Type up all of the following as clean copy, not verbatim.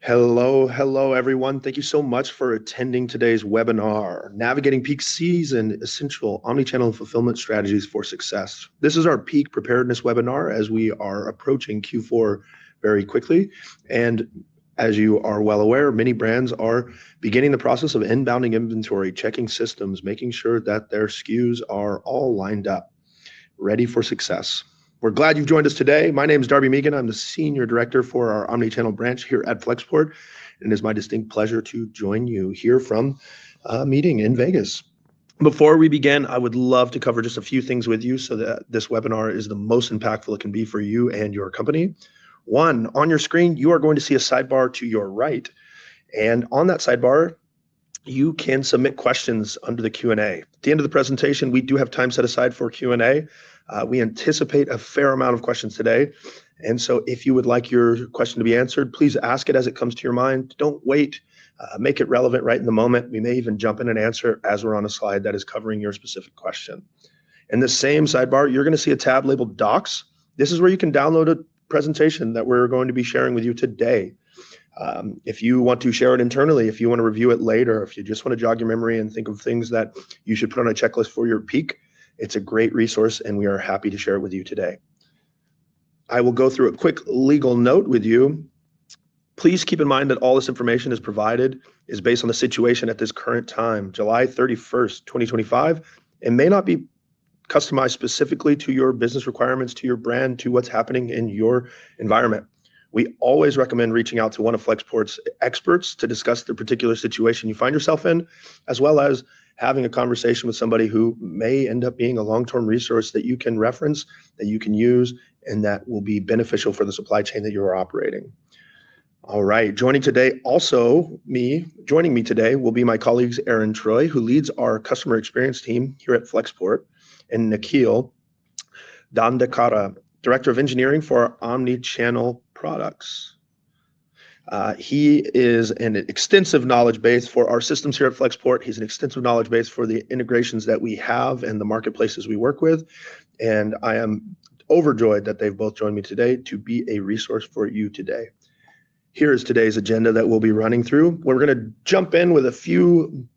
Hello, everyone. Thank you so much for attending today's webinar, Navigating Peak Season, Essential Omnichannel Fulfillment Strategies for Success. This is our peak preparedness webinar as we are approaching Q4 very quickly. And as you are well aware, many brands are beginning the process of inbounding inventory, checking systems, making sure that their SKUs are all lined up, ready for success. We're glad you've joined us today. My name is Darby Meegan. I'm the Senior Director for our Omnichannel branch here at Flexport, and it is my distinct pleasure to join you here from a meeting in Vegas. Before we begin, I would love to cover just a few things with you so that this webinar is the most impactful it can be for you and your company. One, on your screen, you are going to see a sidebar to your right, and on that sidebar, you can submit questions under the Q&A. At the end of the presentation, we do have time set aside for Q&A. We anticipate a fair amount of questions today. And so if you would like your question to be answered, please ask it as it comes to your mind. Don't wait. Make it relevant right in the moment. We may even jump in and answer as we're on a slide that is covering your specific question. In the same sidebar, you're going to see a tab labeled Docs. This is where you can download a presentation that we're going to be sharing with you today. If you want to share it internally, if you want to review it later, if you just want to jog your memory and think of things that you should put on a checklist for your peak, it's a great resource and we are happy to share it with you today. I will go through a quick legal note with you. Please keep in mind that all this information is based on the situation at this current time, July 31st, 2025, and may not be customized specifically to your business requirements, to your brand, to what's happening in your environment. We always recommend reaching out to one of Flexport's experts to discuss the particular situation you find yourself in, as well as having a conversation with somebody who may end up being a long-term resource that you can reference, that you can use, and that will be beneficial for the supply chain that you are operating. All right, joining me today will be my colleagues Erin Troy, who leads our customer experience team here at Flexport, and Nikhil Dandekar, Director of Engineering for our Omnichannel products. He is an extensive knowledge base for our systems here at Flexport. He's an extensive knowledge base for the integrations that we have and the marketplaces we work with. And I am overjoyed that they've both joined me today to be a resource for you today. Here is today's agenda that we'll be running through. We're going to jump in with a few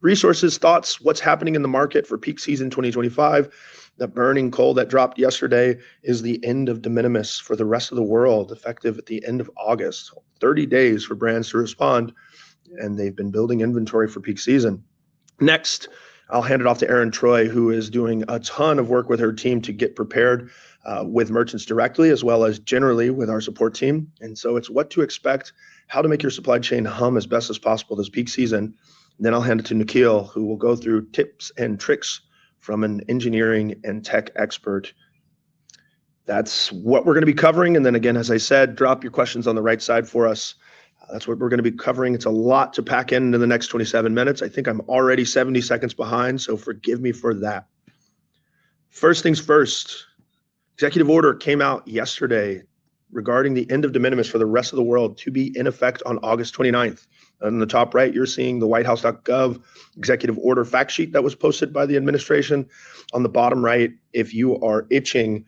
resources, thoughts, what's happening in the market for peak season 2025. The burning coal that dropped yesterday is the end of de minimis for the rest of the world, effective at the end of August. 30 days for brands to respond, and they've been building inventory for peak season. Next, I'll hand it off to Erin Troy, who is doing a ton of work with her team to get prepared with merchants directly, as well as generally with our support team. And so it's what to expect, how to make your supply chain hum as best as possible this peak season. And then I'll hand it to Nikhil, who will go through tips and tricks from an engineering and tech expert. That's what we're going to be covering. And then again, as I said, drop your questions on the right side for us. That's what we're going to be covering. It's a lot to pack in the next 27 minutes. I think I'm already 70 seconds behind, so forgive me for that. First things first, executive order came out yesterday regarding the end of de minimis for the rest of the world to be in effect on August 29th. On the top right, you're seeing the whitehouse.gov executive order fact sheet that was posted by the administration. On the bottom right, if you are itching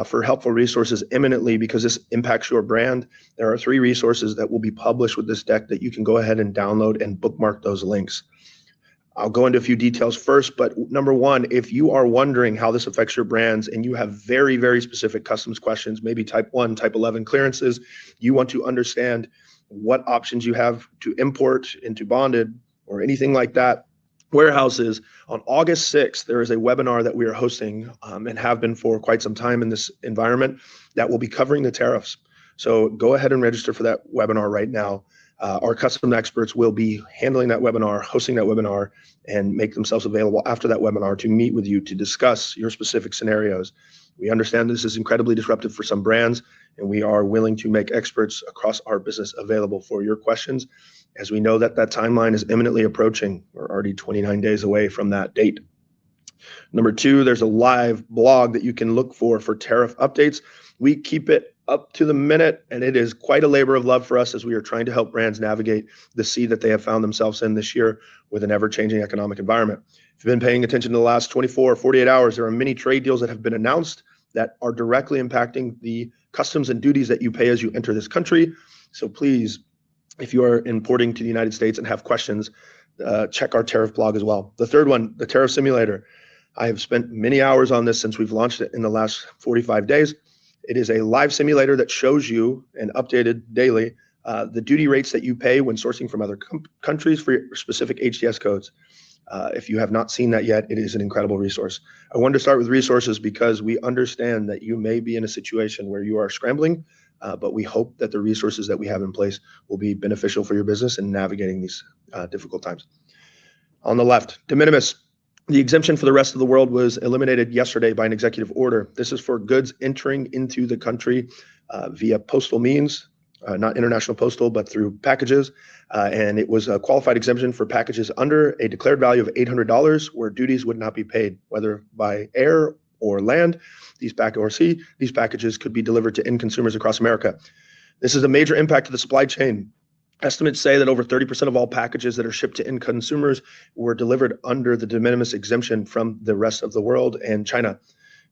for helpful resources imminently because this impacts your brand, there are 3 resources that will be published with this deck that you can go ahead and download and bookmark those links. I'll go into a few details first, but number one, if you are wondering how this affects your brands and you have very, very specific customs questions, maybe type 1, type 11 clearances, you want to understand what options you have to import into bonded or anything like that, warehouses. On August 6th, there is a webinar that we are hosting and have been for quite some time in this environment that will be covering the tariffs. So go ahead and register for that webinar right now. Our custom experts will be handling that webinar, hosting that webinar, and make themselves available after that webinar to meet with you to discuss your specific scenarios. We understand this is incredibly disruptive for some brands, and we are willing to make experts across our business available for your questions, as we know that that timeline is imminently approaching. We're already 29 days away from that date. Number 2, there's a live blog that you can look for tariff updates. We keep it up to the minute, and it is quite a labor of love for us as we are trying to help brands navigate the sea that they have found themselves in this year with an ever-changing economic environment. If you've been paying attention to the last 24 or 48 hours, there are many trade deals that have been announced that are directly impacting the customs and duties that you pay as you enter this country. So please If you are importing to the United States and have questions, check our tariff blog as well. The third one, the tariff simulator. I have spent many hours on this since we've launched it in the last 45 days. It is a live simulator that shows you, and updated daily, the duty rates that you pay when sourcing from other countries for your specific HTS codes. If you have not seen that yet, it is an incredible resource. I wanted to start with resources because we understand that you may be in a situation where you are scrambling, but we hope that the resources that we have in place will be beneficial for your business in navigating these difficult times. On the left, de minimis. The exemption for the rest of the world was eliminated yesterday by an executive order. This is for goods entering into the country via postal means, not international postal, but through packages. And it was a qualified exemption for packages under a declared value of $800 where duties would not be paid, whether by air or land, these packages could be delivered to end consumers across America. This is a major impact to the supply chain. Estimates say that over 30% of all packages that are shipped to end consumers were delivered under the de minimis exemption from the rest of the world and China.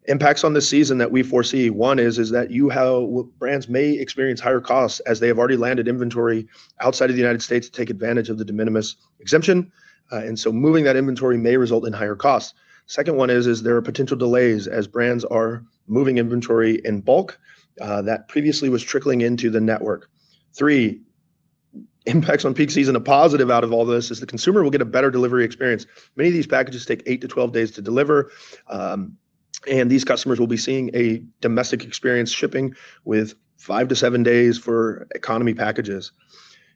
Impacts on this season that we foresee, one is that brands may experience higher costs as they have already landed inventory outside of the United States to take advantage of the de minimis exemption. And so moving that inventory may result in higher costs. Second one is there are potential delays as brands are moving inventory in bulk that previously was trickling into the network. Three, impacts on peak season. A positive out of all this is the consumer will get a better delivery experience. Many of these packages take 8 to 12 days to deliver. And these customers will be seeing a domestic experience shipping with 5 to 7 days for economy packages.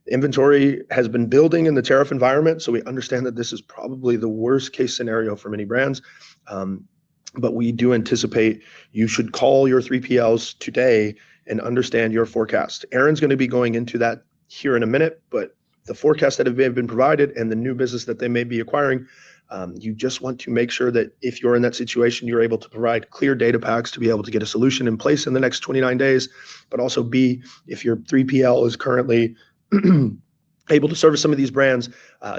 Inventory has been building in the tariff environment, so we understand that this is probably the worst case scenario for many brands. But we do anticipate you should call your 3PLs today and understand your forecast. Erin's going to be going into that here in a minute, but the forecast that have been provided and the new business that they may be acquiring, you just want to make sure that if you're in that situation, you're able to provide clear data packs to be able to get a solution in place in the next 29 days, but also B, if your 3PL is currently able to service some of these brands,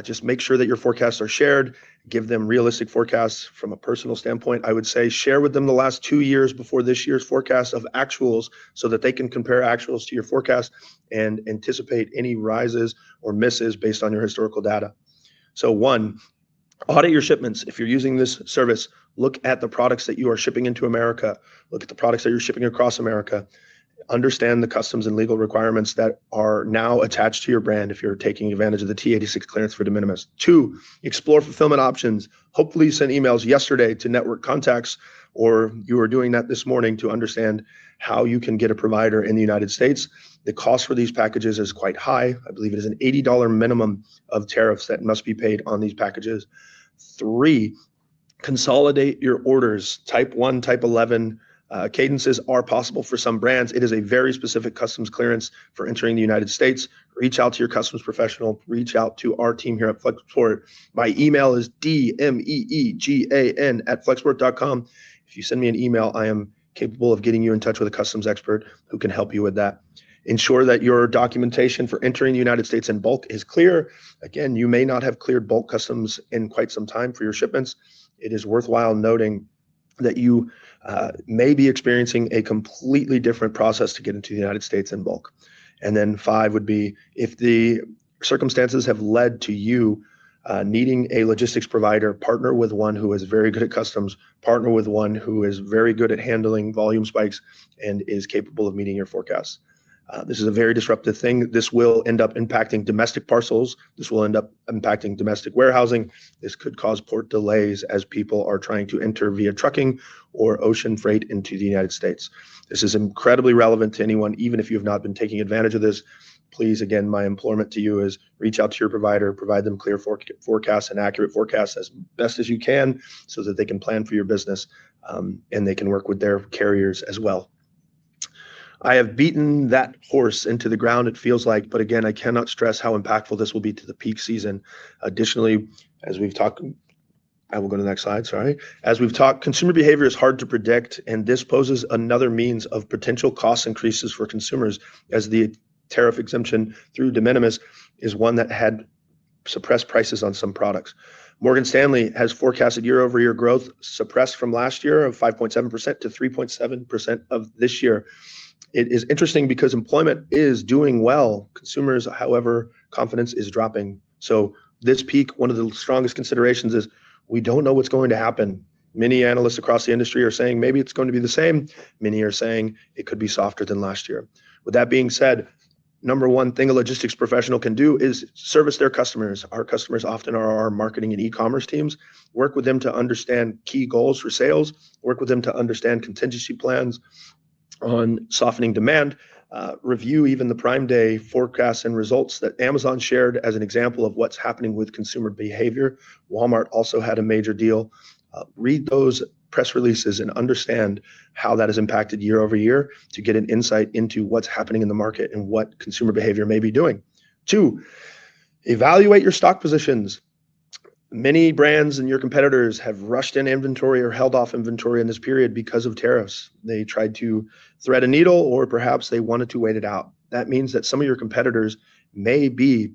just make sure that your forecasts are shared, give them realistic forecasts from a personal standpoint. I would say share with them the last 2 years before this year's forecast of actuals so that they can compare actuals to your forecast and anticipate any rises or misses based on your historical data. So one, audit your shipments. If you're using this service, look at the products that you are shipping into America, look at the products that you're shipping across America. Understand the customs and legal requirements that are now attached to your brand if you're taking advantage of the T86 clearance for de minimis. Two, explore fulfillment options. Hopefully you sent emails yesterday to network contacts, or you are doing that this morning to understand how you can get a provider in the United States. The cost for these packages is quite high. I believe it is an $80 minimum of tariffs that must be paid on these packages. Three, consolidate your orders. Type 1, type 11 cadences are possible for some brands. It is a very specific customs clearance for entering the United States. Reach out to your customs professional. Reach out to our team here at Flexport. My email is dmeegan@flexport.com. If you send me an email, I am capable of getting you in touch with a customs expert who can help you with that. Ensure that your documentation for entering the United States in bulk is clear. Again, you may not have cleared bulk customs in quite some time for your shipments. It is worthwhile noting that you may be experiencing a completely different process to get into the United States in bulk. And then 5 would be if the circumstances have led to you needing a logistics provider, partner with one who is very good at customs, partner with one who is very good at handling volume spikes and is capable of meeting your forecasts. This is a very disruptive thing. This will end up impacting domestic parcels. This will end up impacting domestic warehousing. This could cause port delays as people are trying to enter via trucking or ocean freight into the United States. This is incredibly relevant to anyone, even if you have not been taking advantage of this. Please, again, my implorement to you is reach out to your provider, provide them clear forecasts and accurate forecasts as best as you can so that they can plan for your business and they can work with their carriers as well. I have beaten that horse into the ground, it feels like, but again, I cannot stress how impactful this will be to the peak season. Additionally, as we've talked, I will go to the next slide, sorry. As we've talked, consumer behavior is hard to predict, and this poses another means of potential cost increases for consumers, as the tariff exemption through de minimis is one that had suppressed prices on some products. Morgan Stanley has forecasted year-over-year growth suppressed from last year of 5.7% to 3.7% of this year. It is interesting because employment is doing well. Consumers, however, confidence is dropping. So this peak, one of the strongest considerations is we don't know what's going to happen. Many analysts across the industry are saying maybe it's going to be the same. Many are saying it could be softer than last year. With that being said, number one thing a logistics professional can do is service their customers. Our customers often are our marketing and e-commerce teams. Work with them to understand key goals for sales, work with them to understand contingency plans on softening demand, review even the Prime Day forecasts and results that Amazon shared as an example of what's happening with consumer behavior. Walmart also had a major deal. Read those press releases and understand how that has impacted year over year to get an insight into what's happening in the market and what consumer behavior may be doing. 2, evaluate your stock positions. Many brands and your competitors have rushed in inventory or held off inventory in this period because of tariffs. They tried to thread a needle, or perhaps they wanted to wait it out. That means that some of your competitors may be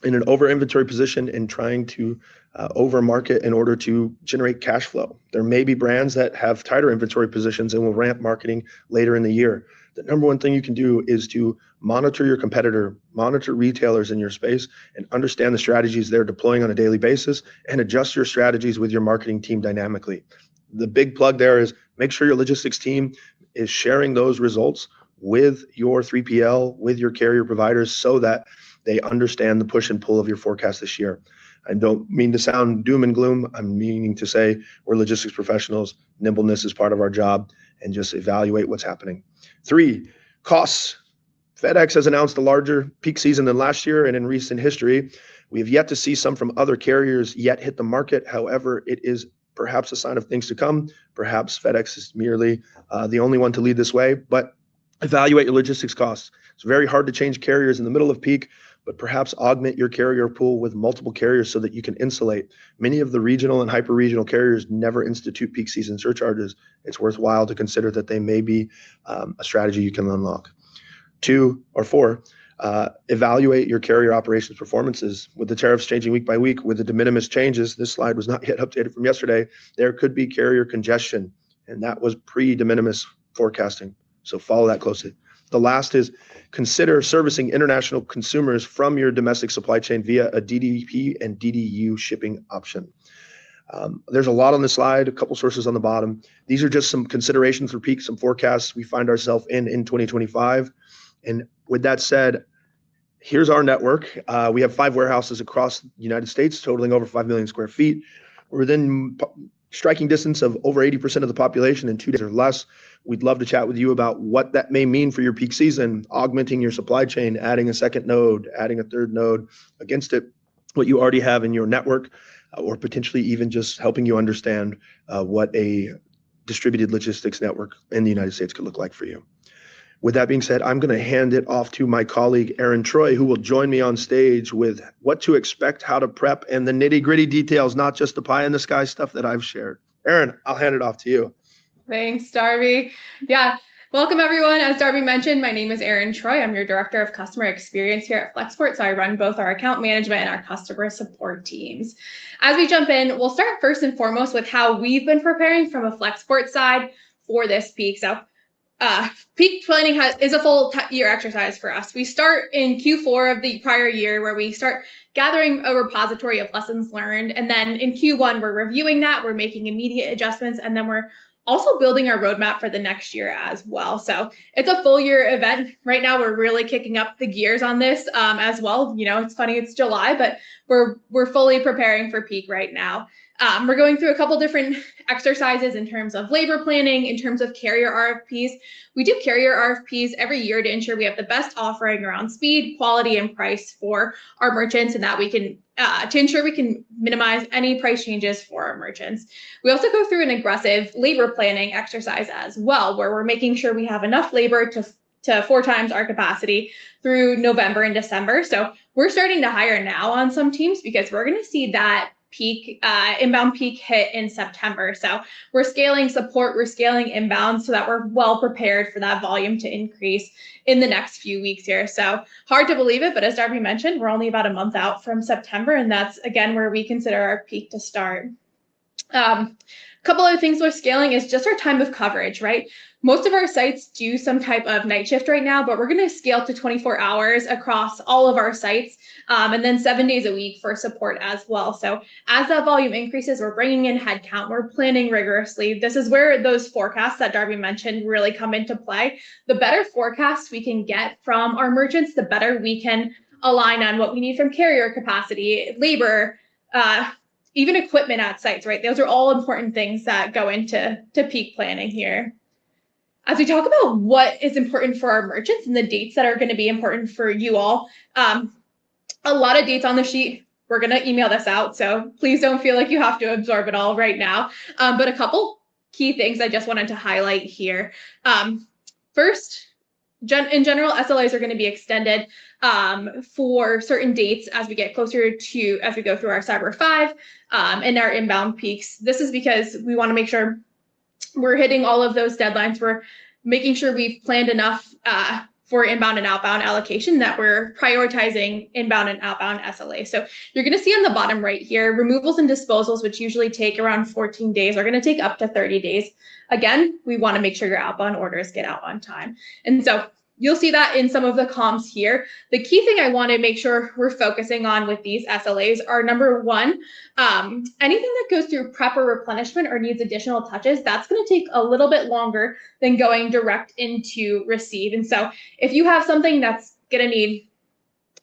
in an over inventory position and trying to over market in order to generate cash flow. There may be brands that have tighter inventory positions and will ramp marketing later in the year. The number one thing you can do is to monitor your competitor, monitor retailers in your space, and understand the strategies they're deploying on a daily basis and adjust your strategies with your marketing team dynamically. The big plug there is make sure your logistics team is sharing those results with your 3PL, with your carrier providers, so that they understand the push and pull of your forecast this year. I don't mean to sound doom and gloom. I'm meaning to say we're logistics professionals. Nimbleness is part of our job, and just evaluate what's happening. 3, costs. FedEx has announced a larger peak season than last year, and in recent history, we have yet to see some from other carriers yet hit the market. However, it is perhaps a sign of things to come. Perhaps FedEx is merely the only one to lead this way, but evaluate your logistics costs. It's very hard to change carriers in the middle of peak, but perhaps augment your carrier pool with multiple carriers so that you can insulate. Many of the regional and hyper-regional carriers never institute peak season surcharges. It's worthwhile to consider that they may be a strategy you can unlock. 2 or 4, evaluate your carrier operations performances. With the tariffs changing week by week, with the de minimis changes, this slide was not yet updated from yesterday, there could be carrier congestion, and that was pre-de minimis forecasting. So follow that closely. The last is consider servicing international consumers from your domestic supply chain via a DDP and DDU shipping option. There's a lot on the slide, a couple sources on the bottom. These are just some considerations for peak, some forecasts we find ourselves in 2025. And with that said, here's our network. We have 5 warehouses across the United States, totaling over 5 million square feet. We're within striking distance of over 80% of the population in 2 days or less. We'd love to chat with you about what that may mean for your peak season, augmenting your supply chain, adding a second node, adding a third node against it, what you already have in your network, or potentially even just helping you understand what a distributed logistics network in the United States could look like for you. With that being said, I'm going to hand it off to my colleague, Erin Troy, who will join me on stage with what to expect, how to prep, and the nitty-gritty details, not just the pie-in-the-sky stuff that I've shared. Erin, I'll hand it off to you. Thanks, Darby. Yeah, welcome everyone. As Darby mentioned, my name is Erin Troy. I'm your Director of Customer Experience here at Flexport, so I run both our account management and our customer support teams. As we jump in, we'll start first and foremost with how we've been preparing from a Flexport side for this peak. So peak planning is a full year exercise for us. We start in Q4 of the prior year, where we start gathering a repository of lessons learned. And then in Q1, we're reviewing that, we're making immediate adjustments, and then we're also building our roadmap for the next year as well. So it's a full year event. Right now, we're really kicking up the gears on this as well. You know, it's funny, it's July, but we're fully preparing for peak right now. We're going through a couple different exercises in terms of labor planning, in terms of carrier RFPs. We do carrier RFPs every year to ensure we have the best offering around speed, quality, and price for our merchants, and that we can to ensure we can minimize any price changes for our merchants. We also go through an aggressive labor planning exercise as well, where we're making sure we have enough labor to 4 times our capacity through November and December. So we're starting to hire now on some teams because we're going to see that peak inbound peak hit in September. So we're scaling support, we're scaling inbound so that we're well prepared for that volume to increase in the next few weeks here. So hard to believe it, but as Darby mentioned, we're only about a month out from September, and that's again where we consider our peak to start. Couple other things we're scaling is just our time of coverage, right? Most of our sites do some type of night shift right now, but we're going to scale to 24 hours across all of our sites, and then 7 days a week for support as well. So as that volume increases, we're bringing in headcount, we're planning rigorously. This is where those forecasts that Darby mentioned really come into play. The better forecasts we can get from our merchants, the better we can align on what we need from carrier capacity, labor, even equipment at sites, right? Those are all important things that go into peak planning here. As we talk about what is important for our merchants and the dates that are going to be important for you all, a lot of dates on the sheet. We're going to email this out, so please don't feel like you have to absorb it all right now. But a couple key things I just wanted to highlight here. First, in general, SLAs are going to be extended for certain dates as we get closer to, as we go through our Cyber 5 and our inbound peaks. This is because we want to make sure we're hitting all of those deadlines. We're making sure we've planned enough for inbound and outbound allocation that we're prioritizing inbound and outbound SLA. So you're going to see on the bottom right here, removals and disposals, which usually take around 14 days, are going to take up to 30 days. Again, we want to make sure your outbound orders get out on time. And so you'll see that in some of the comms here. The key thing I want to make sure we're focusing on with these SLAs are, number one, anything that goes through prep or replenishment or needs additional touches, that's going to take a little bit longer than going direct into receive. And so if you have something that's going to need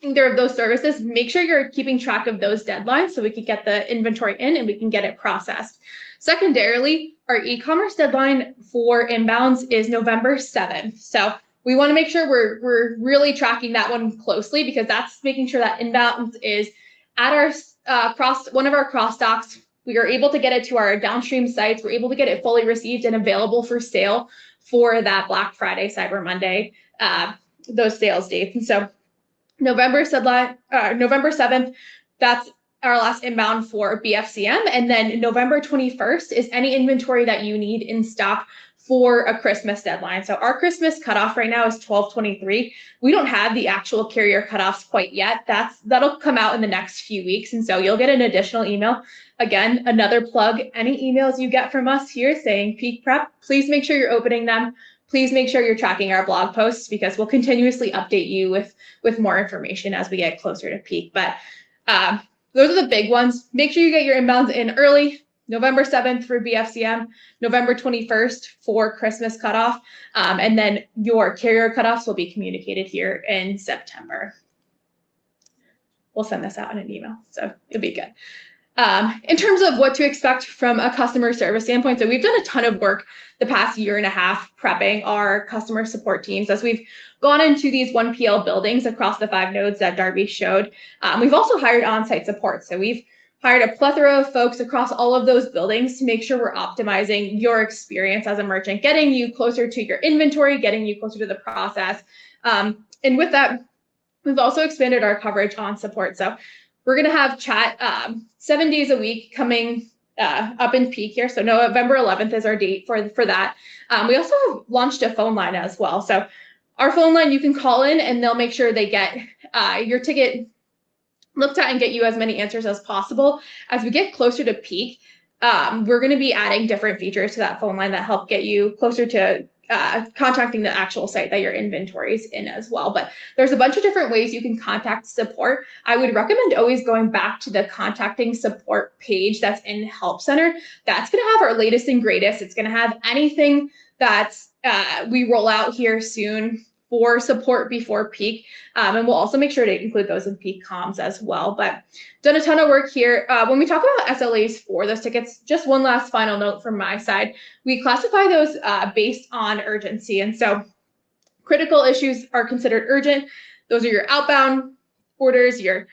either of those services, make sure you're keeping track of those deadlines so we can get the inventory in and we can get it processed. Secondarily, our e-commerce deadline for inbounds is November 7th. So we want to make sure we're really tracking that one closely, because that's making sure that inbound is at our one of our cross docks. We are able to get it to our downstream sites. We're able to get it fully received and available for sale for that Black Friday, Cyber Monday, those sales dates. And so November 7th, that's our last inbound for BFCM. And then November 21st is any inventory that you need in stock for a Christmas deadline. So our Christmas cutoff right now is 12/23. We don't have the actual carrier cutoffs quite yet. That'll come out in the next few weeks. And so you'll get an additional email. Again, another plug, any emails you get from us here saying peak prep, please make sure you're opening them. Please make sure you're tracking our blog posts, because we'll continuously update you with more information as we get closer to peak. But those are the big ones. Make sure you get your inbounds in early. November 7th for BFCM, November 21st for Christmas cutoff, and then your carrier cutoffs will be communicated here in September. We'll send this out in an email, so it'll be good. In terms of what to expect from a customer service standpoint, so we've done a ton of work the past year and a half prepping our customer support teams as we've gone into these 1PL buildings across the 5 nodes that Darby showed. We've also hired on-site support, so we've hired a plethora of folks across all of those buildings to make sure we're optimizing your experience as a merchant, getting you closer to your inventory, getting you closer to the process. And with that, we've also expanded our coverage on support. So we're going to have chat 7 days a week coming up in peak here. So November 11th is our date for that. We also have launched a phone line as well. So our phone line, you can call in and they'll make sure they get your ticket looked at and get you as many answers as possible. As we get closer to peak, we're going to be adding different features to that phone line that help get you closer to contacting the actual site that your inventory is in as well. But there's a bunch of different ways you can contact support. I would recommend always going back to the contacting support page that's in Help Center. That's going to have our latest and greatest. It's going to have anything that's we roll out here soon for support before peak. And we'll also make sure to include those in peak comms as well. But done a ton of work here. When we talk about SLAs for those tickets, just one last final note from my side. We classify those based on urgency. And so critical issues are considered urgent. Those are your outbound orders, your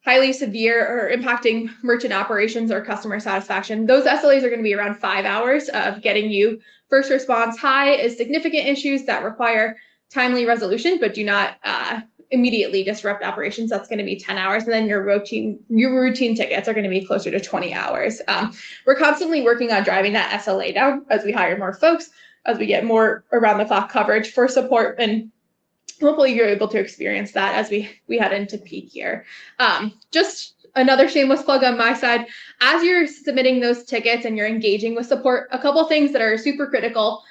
highly severe or impacting merchant operations or customer satisfaction. Those SLAs are going to be around 5 hours of getting you first response. High is significant issues that require timely resolution, but do not immediately disrupt operations. That's going to be 10 hours. And then your routine tickets are going to be closer to 20 hours. We're constantly working on driving that SLA down as we hire more folks, as we get more around the clock coverage for support. And hopefully you're able to experience that as we head into peak here. Just another shameless plug on my side, as you're submitting those tickets and you're engaging with support, a couple things that are super critical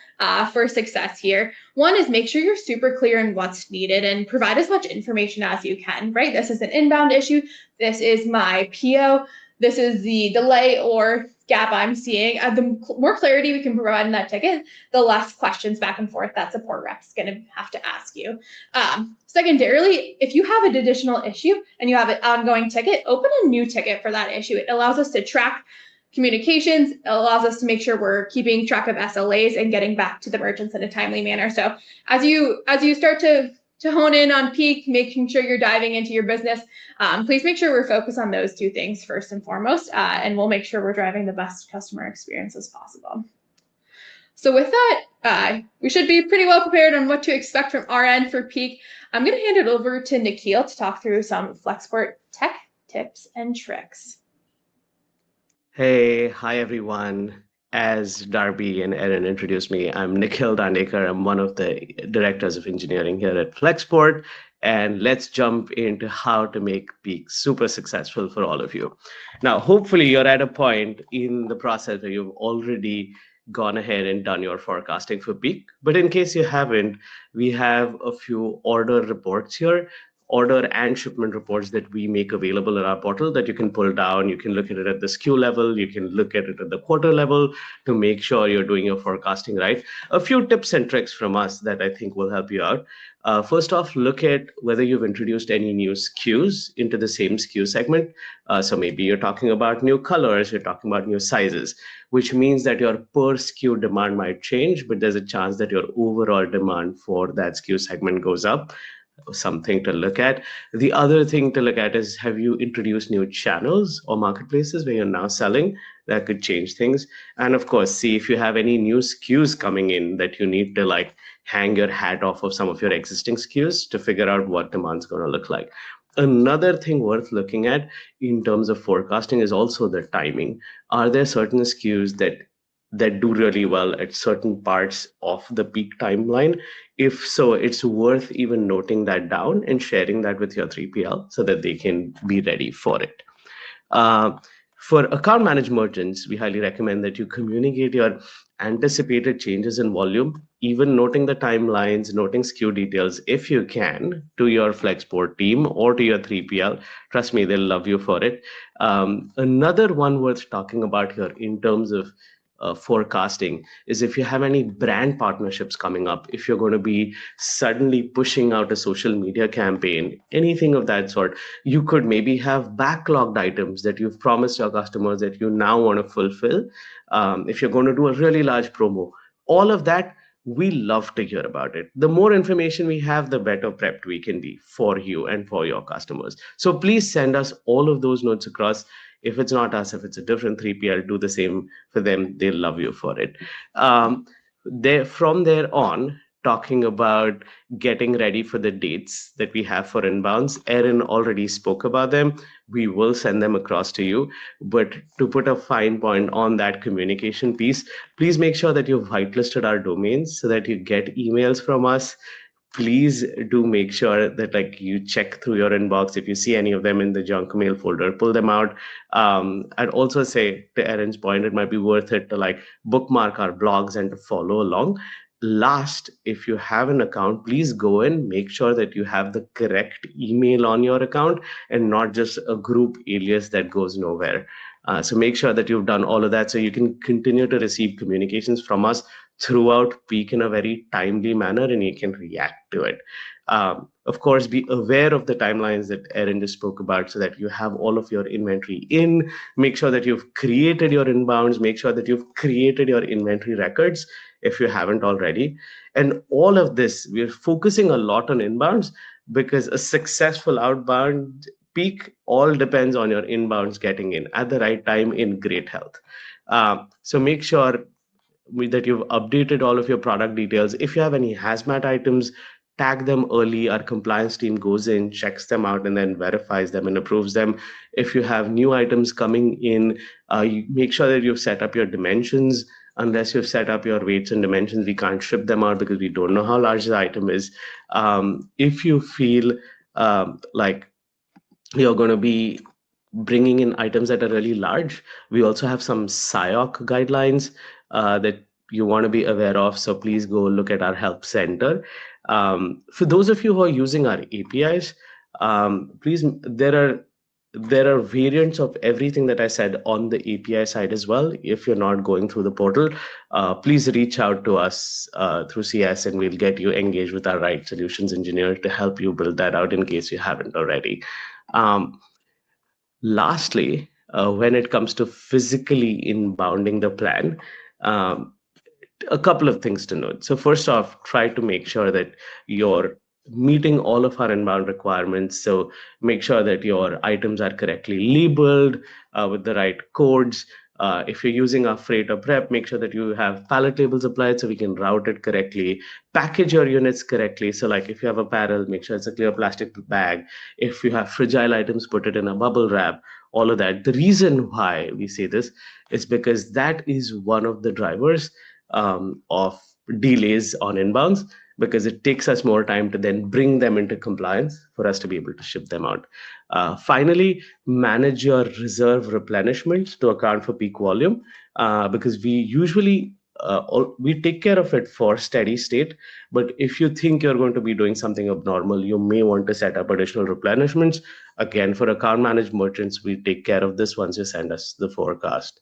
for success here. One is make sure you're super clear in what's needed and provide as much information as you can, right? This is an inbound issue. This is my PO. This is the delay or gap I'm seeing. The more clarity we can provide in that ticket, the less questions back and forth that support rep's going to have to ask you. Secondarily, if you have an additional issue and you have an ongoing ticket, open a new ticket for that issue. It allows us to track communications. It allows us to make sure we're keeping track of SLAs and getting back to the merchants in a timely manner. So as you start to hone in on peak, making sure you're diving into your business, please make sure we're focused on those two things first and foremost, and we'll make sure we're driving the best customer experience as possible. So with that, we should be pretty well prepared on what to expect from our end for peak. I'm going to hand it over to Nikhil to talk through some Flexport tech tips and tricks. Hey, hi everyone. As Darby and Erin introduced me, I'm Nikhil Dandekar. I'm one of the directors of engineering here at Flexport. And let's jump into how to make peak super successful for all of you. Now, hopefully you're at a point in the process where you've already gone ahead and done your forecasting for peak. But in case you haven't, we have a few order reports here, order and shipment reports that we make available in our portal that you can pull down. You can look at it at the SKU level. You can look at it at the quarter level to make sure you're doing your forecasting right. A few tips and tricks from us that I think will help you out. First off, look at whether you've introduced any new SKUs into the same SKU segment. So maybe you're talking about new colors, you're talking about new sizes, which means that your per SKU demand might change, but there's a chance that your overall demand for that SKU segment goes up. Something to look at. The other thing to look at is, have you introduced new channels or marketplaces where you're now selling? That could change things. And of course, see if you have any new SKUs coming in that you need to hang your hat off of some of your existing SKUs to figure out what demand's going to look like. Another thing worth looking at in terms of forecasting is also the timing. Are there certain SKUs that do really well at certain parts of the peak timeline? If so, it's worth even noting that down and sharing that with your 3PL so that they can be ready for it. For account managed merchants, we highly recommend that you communicate your anticipated changes in volume, even noting the timelines, noting SKU details, if you can, to your Flexport team or to your 3PL. Trust me, they'll love you for it. Another one worth talking about here in terms of forecasting is if you have any brand partnerships coming up, if you're going to be suddenly pushing out a social media campaign, anything of that sort, you could maybe have backlogged items that you've promised your customers that you now want to fulfill. If you're going to do a really large promo, all of that, we love to hear about it. The more information we have, the better prepped we can be for you and for your customers. So please send us all of those notes across. If it's not us, if it's a different 3PL, do the same for them. They'll love you for it. From there on, talking about getting ready for the dates that we have for inbounds, Erin already spoke about them. We will send them across to you. But to put a fine point on that communication piece, please make sure that you've whitelisted our domains so that you get emails from us. Please do make sure that you check through your inbox. If you see any of them in the junk mail folder, pull them out. I'd also say, to Erin's point, it might be worth it to bookmark our blogs and to follow along. Last, if you have an account, please go and make sure that you have the correct email on your account and not just a group alias that goes nowhere. So make sure that you've done all of that so you can continue to receive communications from us throughout peak in a very timely manner and you can react to it. Of course, be aware of the timelines that Erin just spoke about so that you have all of your inventory in. Make sure that you've created your inbounds. Make sure that you've created your inventory records if you haven't already. And all of this, we're focusing a lot on inbounds because a successful outbound peak all depends on your inbounds getting in at the right time in great health. So make sure that you've updated all of your product details. If you have any hazmat items, tag them early. Our compliance team goes in, checks them out, and then verifies them and approves them. If you have new items coming in, you make sure that you've set up your dimensions unless you've set up your weights and dimensions, we can't ship them out because we don't know how large the item is. If you feel like you're going to be bringing in items that are really large, we also have some SIOC guidelines that you want to be aware of. So please go look at our help center. For those of you who are using our APIs, please, there are variants of everything that I said on the API side as well. If you're not going through the portal, please reach out to us through CS, and we'll get you engaged with our right solutions engineer to help you build that out in case you haven't already. Lastly, when it comes to physically inbounding the plan, a couple of things to note. So first off, try to make sure that you're meeting all of our inbound requirements. So make sure that your items are correctly labeled with the right codes. If you're using our freight or prep, make sure that you have pallet labels applied so we can route it correctly. Package your units correctly. So like if you have apparel, make sure it's a clear plastic bag. If you have fragile items, put it in a bubble wrap, all of that. The reason why we say this is because that is one of the drivers of delays on inbounds, because it takes us more time to then bring them into compliance for us to be able to ship them out. Finally, manage your reserve replenishments to account for peak volume, because we usually we take care of it for steady state. But if you think you're going to be doing something abnormal, you may want to set up additional replenishments. Again, for account managed merchants, we take care of this once you send us the forecast.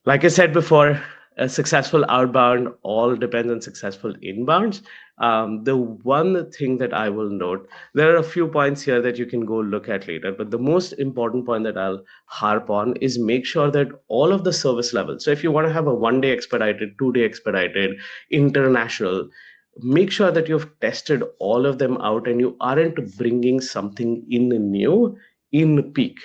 Like I said before, a successful outbound all depends on successful inbounds. The one thing that I will note, there are a few points here that you can go look at later, but the most important point that I'll harp on is make sure that all of the service levels, so if you want to have a 1-day expedited, 2-day expedited, international, make sure that you've tested all of them out and you aren't bringing something in new in peak.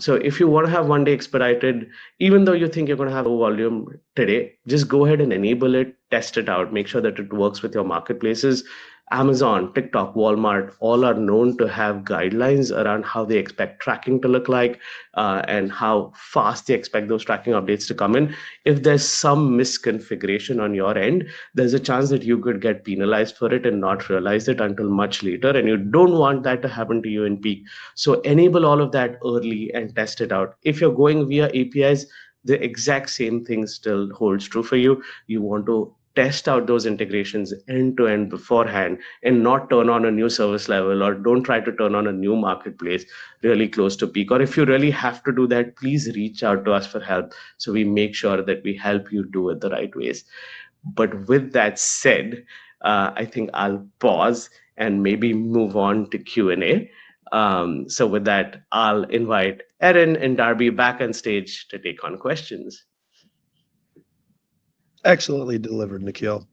So if you want to have 1-day expedited, even though you think you're going to have a volume today, just go ahead and enable it, test it out, make sure that it works with your marketplaces. Amazon, TikTok, Walmart, all are known to have guidelines around how they expect tracking to look like and how fast they expect those tracking updates to come in. If there's some misconfiguration on your end, there's a chance that you could get penalized for it and not realize it until much later. And you don't want that to happen to you in peak. So enable all of that early and test it out. If you're going via APIs, the exact same thing still holds true for you. You want to test out those integrations end to end beforehand and not turn on a new service level, or don't try to turn on a new marketplace really close to peak. Or if you really have to do that, please reach out to us for help so we make sure that we help you do it the right ways. But with that said, I think I'll pause and maybe move on to Q&A. So with that, I'll invite Erin and Darby back on stage to take on questions. Excellently delivered, Nikhil.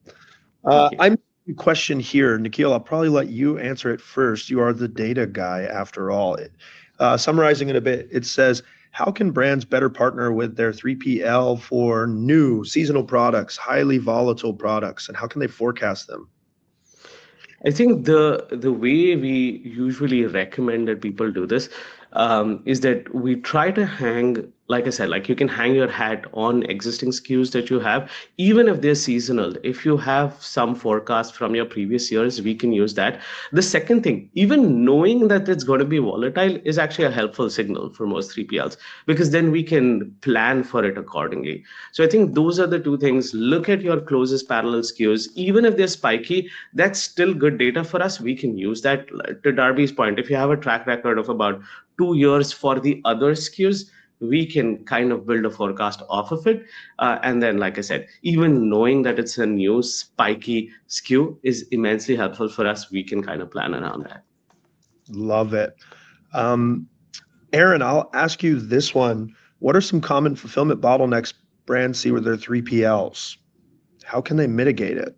I'm a question here. Nikhil, I'll probably let you answer it first. You are the data guy after all. Summarizing it a bit, it says, how can brands better partner with their 3PL for new seasonal products, highly volatile products, and how can they forecast them? I think the way we usually recommend that people do this is that we try to hang, like I said, like you can hang your hat on existing SKUs that you have, even if they're seasonal. If you have some forecast from your previous years, we can use that. The second thing, even knowing that it's going to be volatile is actually a helpful signal for most 3PLs, because then we can plan for it accordingly. So I think those are the two things. Look at your closest parallel SKUs. Even if they're spiky, that's still good data for us. We can use that. To Darby's point, if you have a track record of about 2 years for the other SKUs, we can kind of build a forecast off of it. And then, like I said, even knowing that it's a new spiky SKU is immensely helpful for us. We can kind of plan around that. Love it. Erin, I'll ask you this one. What are some common fulfillment bottlenecks brands see with their 3PLs? How can they mitigate it?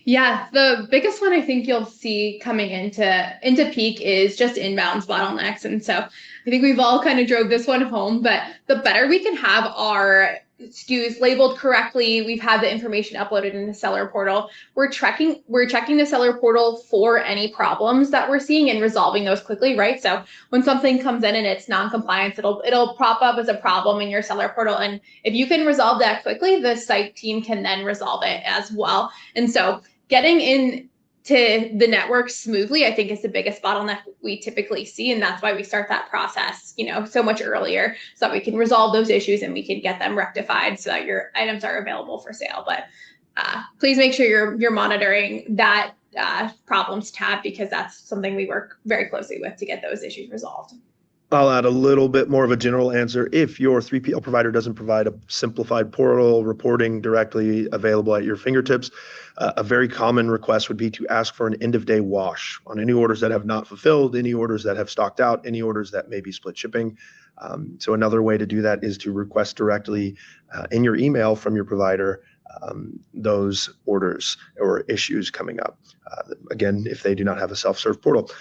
Yeah, the biggest one I think you'll see coming into peak is just inbounds bottlenecks. And so I think we've all kind of drove this one home, but the better we can have our SKUs labeled correctly. We've had the information uploaded in the seller portal. We're checking the seller portal for any problems that we're seeing and resolving those quickly, right? So when something comes in and it's non-compliance, it'll pop up as a problem in your seller portal. And if you can resolve that quickly, the site team can then resolve it as well. And so getting in to the network smoothly, I think, is the biggest bottleneck we typically see. And that's why we start that process, so much earlier, so that we can resolve those issues and we can get them rectified so that your items are available for sale. But please make sure you're monitoring that problems tab, because that's something we work very closely with to get those issues resolved. I'll add a little bit more of a general answer. If your 3PL provider doesn't provide a simplified portal reporting directly available at your fingertips, a very common request would be to ask for an end-of-day wash on any orders that have not fulfilled, any orders that have stocked out, any orders that may be split shipping. So another way to do that is to request directly in your email from your provider those orders or issues coming up. Again, if they do not have a self-serve portal.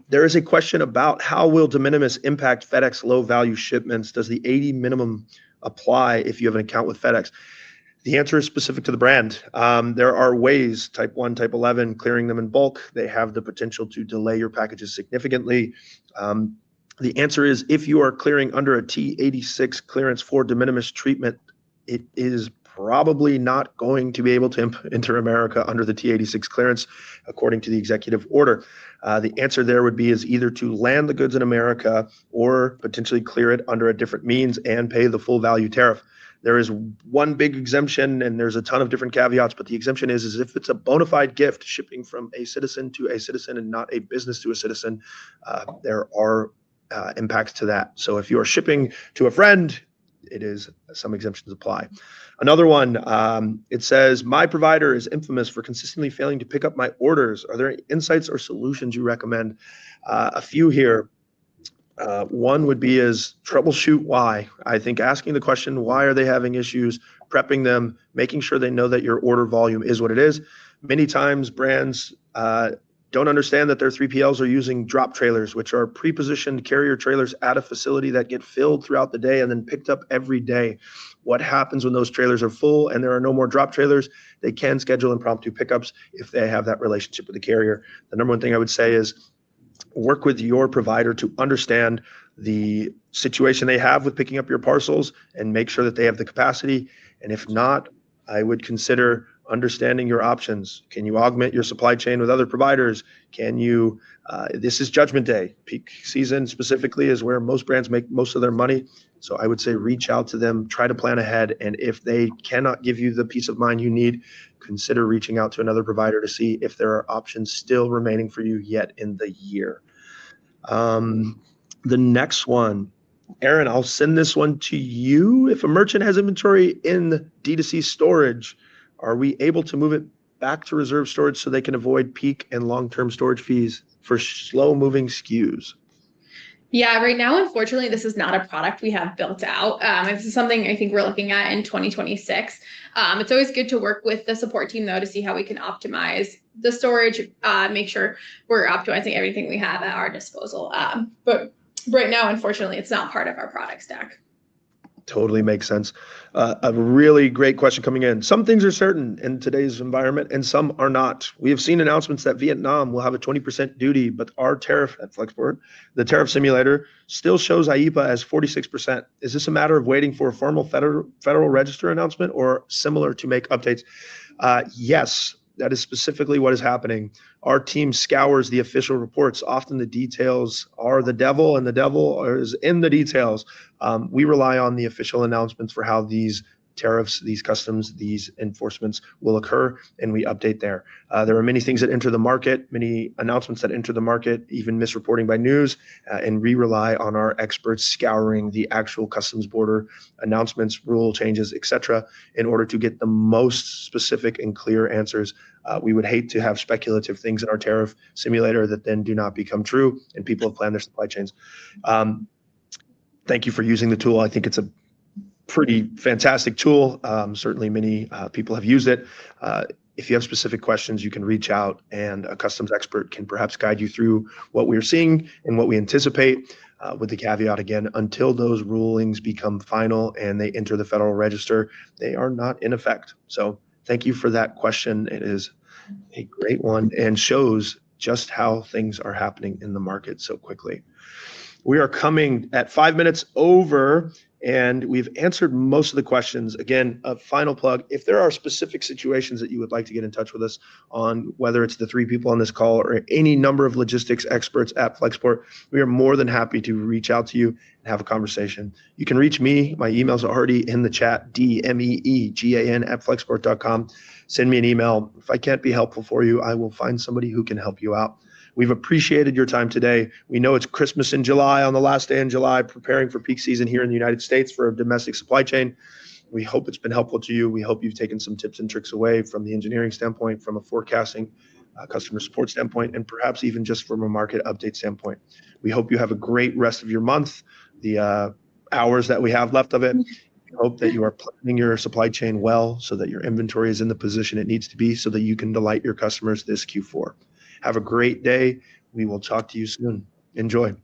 There is a question about how will de minimis impact FedEx low-value shipments? Does the 80 minimum apply if you have an account with FedEx? The answer is specific to the brand. There are ways, type 1, type 11, clearing them in bulk. They have the potential to delay your packages significantly. The answer is, if you are clearing under a T86 clearance for de minimis treatment, it is probably not going to be able to enter America under the T86 clearance, according to the executive order. The answer there would be is either to land the goods in America or potentially clear it under a different means and pay the full value tariff. There is one big exemption, and there's a ton of different caveats, but the exemption is if it's a bona fide gift shipping from a citizen to a citizen and not a business to a citizen, there are impacts to that. So if you are shipping to a friend, some exemptions apply. Another one, it says, my provider is infamous for consistently failing to pick up my orders. Are there any insights or solutions you recommend? A few here. One would be is troubleshoot why. I think asking the question, why are they having issues, prepping them, making sure they know that your order volume is what it is. Many times brands don't understand that their 3PLs are using drop trailers, which are pre-positioned carrier trailers at a facility that get filled throughout the day and then picked up every day. What happens when those trailers are full and there are no more drop trailers? They can schedule impromptu pickups if they have that relationship with the carrier. The number one thing I would say is work with your provider to understand the situation they have with picking up your parcels and make sure that they have the capacity. And if not, I would consider understanding your options. Can you augment your supply chain with other providers? Can you, this is judgment day. Peak season specifically is where most brands make most of their money. So I would say reach out to them, try to plan ahead. And if they cannot give you the peace of mind you need, consider reaching out to another provider to see if there are options still remaining for you yet in the year. The next one, Erin, I'll send this one to you. If a merchant has inventory in D2C storage, are we able to move it back to reserve storage so they can avoid peak and long-term storage fees for slow-moving SKUs? Yeah, right now, unfortunately, this is not a product we have built out. This is something I think we're looking at in 2026. It's always good to work with the support team, though, to see how we can optimize the storage, make sure we're optimizing everything we have at our disposal. But right now, unfortunately, it's not part of our product stack. Totally makes sense. A really great question coming in. Some things are certain in today's environment and some are not. We have seen announcements that Vietnam will have a 20% duty, but our tariff at Flexport, the tariff simulator, still shows IEEPA as 46%. Is this a matter of waiting for a formal federal register announcement or similar to make updates? Yes, that is specifically what is happening. Our team scours the official reports. Often the details are the devil, and the devil is in the details. We rely on the official announcements for how these tariffs, these customs, these enforcements will occur, and we update there. There are many things that enter the market, many announcements that enter the market, even misreporting by news, and we rely on our experts scouring the actual customs border announcements, rule changes, etc., in order to get the most specific and clear answers. We would hate to have speculative things in our tariff simulator that then do not become true, and people have planned their supply chains. Thank you for using the tool. I think it's a pretty fantastic tool. Certainly many people have used it. If you have specific questions, you can reach out and a customs expert can perhaps guide you through what we're seeing and what we anticipate, with the caveat again, until those rulings become final and they enter the Federal Register, they are not in effect. So thank you for that question. It is a great one and shows just how things are happening in the market so quickly. We are coming at 5 minutes over, and we've answered most of the questions. Again, a final plug, if there are specific situations that you would like to get in touch with us on, whether it's the 3 people on this call or any number of logistics experts at Flexport, we are more than happy to reach out to you and have a conversation. You can reach me. My email's already in the chat, dmeegan@flexport.com. Send me an email. If I can't be helpful for you, I will find somebody who can help you out. We've appreciated your time today. We know it's Christmas in July, on the last day in July, preparing for peak season here in the United States for a domestic supply chain. We hope it's been helpful to you. We hope you've taken some tips and tricks away from the engineering standpoint, from a forecasting, customer support standpoint, and perhaps even just from a market update standpoint. We hope you have a great rest of your month, the hours that we have left of it. We hope that you are planning your supply chain well so that your inventory is in the position it needs to be so that you can delight your customers this Q4. Have a great day. We will talk to you soon. Enjoy.